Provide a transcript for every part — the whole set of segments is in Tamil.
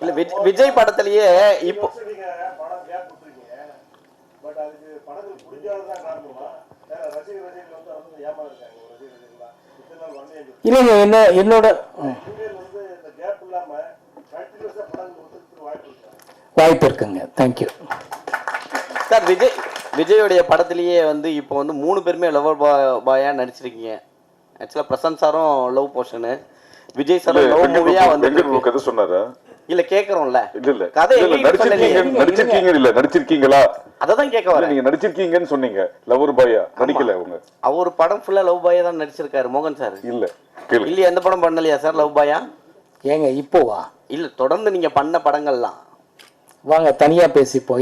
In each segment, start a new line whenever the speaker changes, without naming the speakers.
இல்ல விஜய் படத்திலேயே இப்போ
இல்லைங்க என்னோட வாய்ப்பு இருக்குங்க. Thank you
sir. விஜயோடைய படத்திலேயே வந்து இப்போ வந்து 3 பேருமே லவர் பாயா நடிச்சிருக்கீங்க. ஆக்சுவலா பிரசாந்த் சாரும் லவ் போர்ஷனு, விஜய் சாரும் லவ் மூவியா வந்து
கதை சொன்னாரா?
இல்ல கேக்குறோம்ல.
இல்ல கதை நடிச்சிருக்கீங்களா
அததான் கேட்க வரேன்.
நீங்க நடிச்சிருக்கீங்கன்னு சொன்னீங்க. லவர் பாயா நடிக்கல அவங்க.
அவர் படம் ஃபுல்லா லவ் பாயா தான் நடிச்சிருக்காரு மோகன் சார்.
இல்ல
இல்ல எந்த படம் பண்ணலையா சார் லவ் பாயா?
ஏங்க இப்போவா?
இல்ல தொடர்ந்து நீங்க பண்ண படங்கள்லாம்
வாங்க தனியா பேசிப்போம்.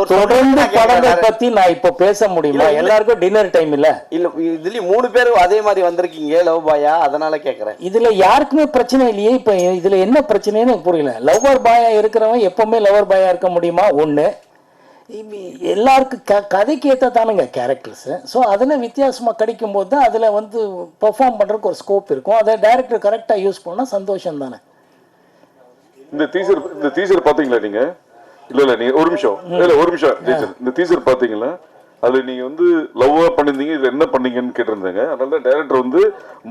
தொடர்ந்து படங்கள் பத்தி நான் இப்ப பேச முடியுமா? எல்லாருக்கும் டின்னர் டைம் இல்ல.
இல்ல இதுலயும் 3 பேரும் அதே மாதிரி வந்திருக்கீங்க லவ் பாயா, அதனால கேக்குறேன்.
இதுல யாருக்குமே பிரச்சனை இல்லையே. இப்ப இதுல என்ன பிரச்சனைன்னு புரியல. லவர் பாயா இருக்கிறவன் எப்பவுமே லவர் பாயா இருக்க முடியுமா? ஒண்ணு. எல்லாருக்கும் கதைக்கு ஏற்ற தானுங்க கேரக்டர்ஸ். ஸோ அதில் வித்தியாசமாக கிடைக்கும் போது தான் அதில் வந்து பெர்ஃபார்ம் பண்ணுறதுக்கு ஒரு ஸ்கோப் இருக்கும். அதை டைரக்டர் கரெக்டாக யூஸ் பண்ணால் சந்தோஷம் தானே.
இந்த டீசர் பாத்தீங்களா நீங்க? இல்ல நீங்க ஒரு நிமிஷம் இந்த டீசர் பாத்தீங்களா? அதுல நீங்க வந்து லவ்வா பண்ணிருந்தீங்க, இதுல என்ன பண்ணீங்கன்னு கேட்டிருந்தாங்க. அதனால டைரக்டர் வந்து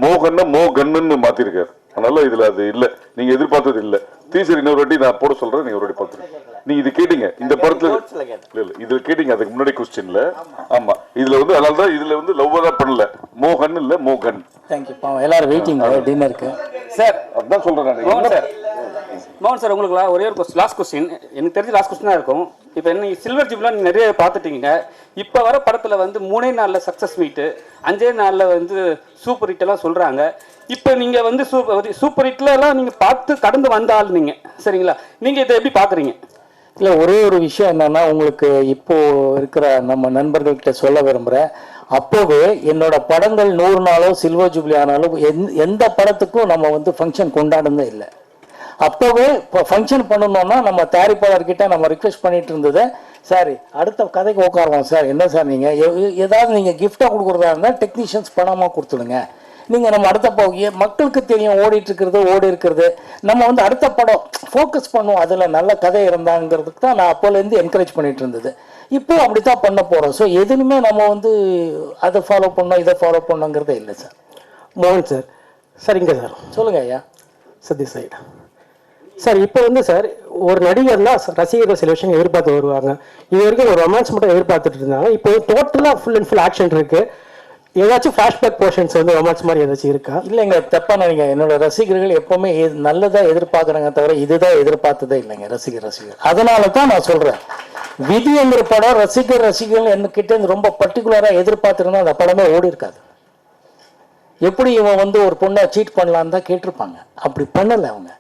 மோகன்னு மாத்திருக்காரு. அதனால இதுல அது இல்ல, நீங்க எதிர்பார்த்தது இல்ல. டீசர் இன்னொரு வாட்டி நான் போட சொல்றேன், நீங்க ஒரு வாட்டி பாத்துருங்க. நீங்க இது கேட்டீங்க இந்த படத்துல இல்ல இதுல கேட்டீங்க அதுக்கு முன்னாடி क्वेश्चनல. ஆமா இதுல வந்து அதனால தான் இதுல வந்து லவ்வா தான் பண்ணல, மோகன் இல்ல மோகன்.
Thank you. எல்லாரும் வெயிட்டிங் டின்னருக்கு
சார்.
அதான் சொல்றேன் நான்.
மோகன் சார் உங்களுக்கு ஒரே ஒரு லாஸ்ட் கொஸ்டின். எனக்கு தெரிஞ்ச லாஸ்ட் கொஸ்டினா இருக்கும். இப்போ என்ன சில்வர் ஜூப்லாம் நீங்க நிறைய பார்த்துட்டீங்க. இப்போ வர படத்துல வந்து 3 நாள்ல சக்சஸ் மீட், 5 நாள்ல வந்து சூப்பர் ஹிட் எல்லாம் சொல்றாங்க. இப்போ நீங்க வந்து சூப்பர் ஹிட்ல எல்லாம் நீங்க பார்த்து கடந்து வந்த ஆள் நீங்க, சரிங்களா? நீங்க இதை எப்படி பாக்குறீங்க?
இல்லை, ஒரே ஒரு விஷயம் என்னன்னா, உங்களுக்கு இப்போ இருக்கிற நம்ம நண்பர்கள்கிட்ட சொல்ல விரும்புகிறேன். அப்போவே என்னோட படங்கள் 100 நாளோ சில்வர் ஜூப்ளி ஆனாலும் எந்த படத்துக்கும் நம்ம வந்து ஃபங்க்ஷன் கொண்டாடுனதே இல்லை. அப்போவே இப்போ ஃபங்க்ஷன் பண்ணணும்னா நம்ம தயாரிப்பாளர்கிட்ட நம்ம ரிக்வெஸ்ட் பண்ணிட்டு இருந்தது, சார் அடுத்த கதைக்கு உட்காருவோம் சார், என்ன சார் நீங்கள் ஏதாவது நீங்கள் கிஃப்டாக கொடுக்குறதா இருந்தால் டெக்னீஷியன்ஸ் பணமாக கொடுத்துடுங்க, நீங்கள் நம்ம அடுத்த மக்களுக்கு தெரியும் ஓடி இருக்கிறது, நம்ம வந்து அடுத்த படம் ஃபோக்கஸ் பண்ணுவோம், அதில் நல்ல கதை இருந்தாங்கிறதுக்கு தான் நான் அப்போலேருந்து என்கரேஜ் பண்ணிட்டு இருந்தது. இப்போ அப்படி தான் பண்ண போகிறோம். ஸோ எதுலையுமே நம்ம வந்து அதை ஃபாலோ பண்ணோம் இதை ஃபாலோ பண்ணோங்கிறதே இல்லை சார்.
மோகன் சார். சரிங்க சார்.
சொல்லுங்கள் ஐயா.
Satish side sir. இப்போ வந்து சார் ஒரு நடிகர்னா ரசிகர்கள் சில விஷயம் எதிர்பார்த்து வருவாங்க. இது வரைக்கும் ஒரு ரொமான்ஸ் மட்டும் எதிர்பார்த்துட்டு இருந்தாங்க. இப்போ டோட்டலாக ஃபுல் அண்ட் ஃபுல் ஆக்ஷன் இருக்குது. ஏதாச்சும் ஃப்ளாஷ்பேக் போர்ஷன்ஸ் வந்து ரொமான்ஸ் மாதிரி ஏதாச்சும் இருக்கா?
இல்லைங்க, தப்பா நினைங்க. என்னோட ரசிகர்கள் எப்பவுமே நல்லதாக எதிர்பார்க்குறாங்க தவிர இதுதான் எதிர்பார்த்ததே இல்லைங்க. ரசிகர் அதனால தான் நான் சொல்கிறேன், விதிங்கிற படம் ரசிகர்கள் என்கிட்ட ரொம்ப பர்டிகுலராக எதிர்பார்த்துருந்தா அந்த படமே ஓடி இருக்காது. எப்படி இவன் வந்து ஒரு பொண்ணை சீட் பண்ணலான்னு தான் கேட்டிருப்பாங்க. அப்படி பண்ணலை அவங்க.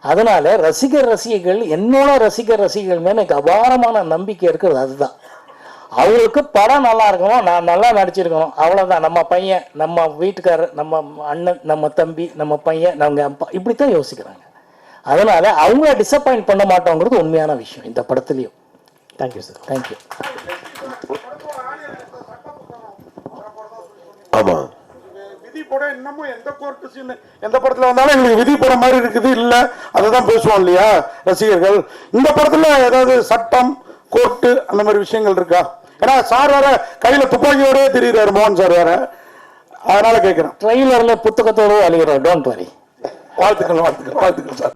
அதனால ரசிகர்கள் என்னோட ரசிகர்கள் மேலே எனக்கு அபாரமான நம்பிக்கை இருக்கிறது. அதுதான் அவங்களுக்கு படம் நல்லா இருக்கணும், நான் நல்லா நடிச்சிருக்கணும், அவ்வளோதான். நம்ம பையன், நம்ம வீட்டுக்காரர், நம்ம அண்ணன், நம்ம தம்பி, நம்ம பையன், நம்ம அப்பா, இப்படித்தான் யோசிக்கிறாங்க. அதனால அவங்கள டிசப்பாயிண்ட் பண்ண மாட்டோங்கிறது உண்மையான விஷயம் இந்த படத்துலையும்.
Thank you sir.
தேங்க்யூ.
ஆமாம், விதி படம் இன்னமும் எந்த கோர்ட்டு சீன் எந்த படத்தில் வந்தாலும் எங்களுக்கு விதி படம் மாதிரி இருக்குது இல்லை, அதை தான் பேசுவோம் இல்லையா ரசிகர்கள். இந்த படத்தில் ஏதாவது சட்டம் கோர்ட்டு அந்த மாதிரி விஷயங்கள் இருக்கா? ஏன்னா சார் வேற கையில துப்பாக்கியோடய தெரியுறாரு மோகன் சார் வேற, அதனால கேட்கிறேன்.
ட்ரெய்லர்ல புத்தகத்தோடு அழிகிறோம். Don't worry.
வாழ்த்துக்கள் சார்.